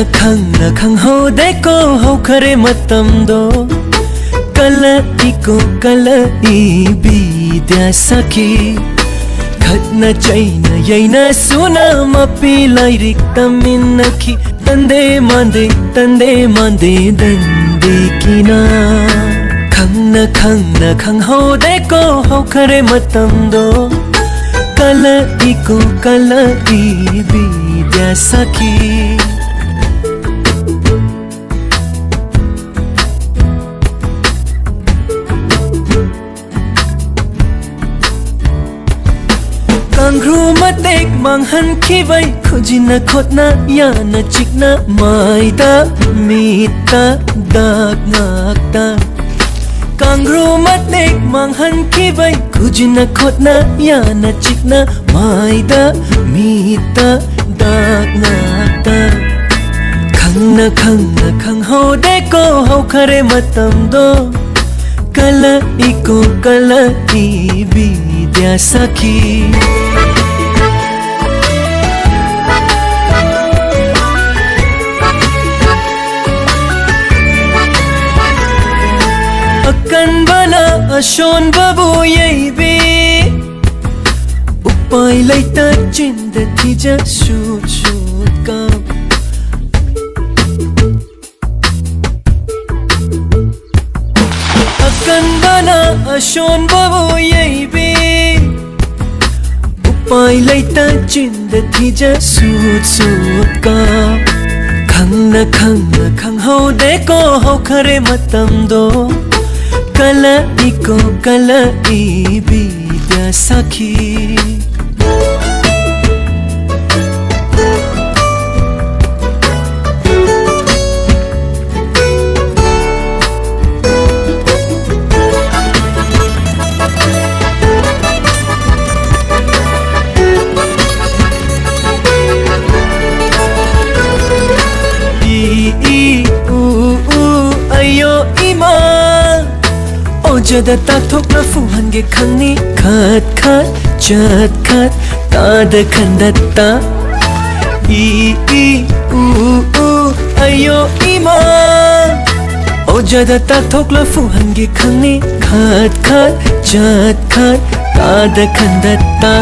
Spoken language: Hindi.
ꯈꯪꯍꯧꯗꯦꯀꯣ ꯍꯧꯈꯔꯦ ꯃꯇꯝꯗꯣ ꯀꯜꯂꯛꯏꯀꯣ ꯀꯜꯂꯛꯏ ꯁꯈꯤ ꯈꯠꯅ ꯆꯩꯅ ꯌꯩꯅꯁꯨꯅ ꯃꯄꯤ ꯂꯥꯏꯔꯤꯛ ꯇꯝꯃꯤꯟꯅꯈꯤ ꯇꯟꯗꯦ ꯃꯥꯟꯗꯦ ꯗꯟꯗꯤ ꯀꯤꯅ ꯈꯪꯍꯧꯗꯦꯀꯣ ꯍꯧꯈꯔꯦ ꯃꯇꯝꯗꯣ ꯀꯜꯂꯛꯏꯀꯣ ꯀꯜꯂꯛꯏ सखी कांग्रू मतेक मांगहनखिबै खुजिना खोतना याना चिकना माइदा मीता दाग नाकता कांग्रू मतेक मांगहनखिबै खुजिना खोतना याना चिकना माइदा मीता दाग नाकता खंहौदेको हौखरे मतमदो कलइको कलइ बिद्या सखी अकनबना अशोन बबु यैबी उपाय लैता चिन्द थिजा शुट का अकनबना अशोन बबु यैबी उपाय लैता चिन्द थिजा शुट का खंहौदेको हौखरे मतमदो कलइको कलइ बिद्या सखी जदा ताथोक्ना फुहनगे खंगनी खत खत चत खत ताद खंदत्ता ई ऊ अयो इमा ओ जदा ताथोक्ना फुहनगे खंगनी खत खत चत खत ताद खंदत्ता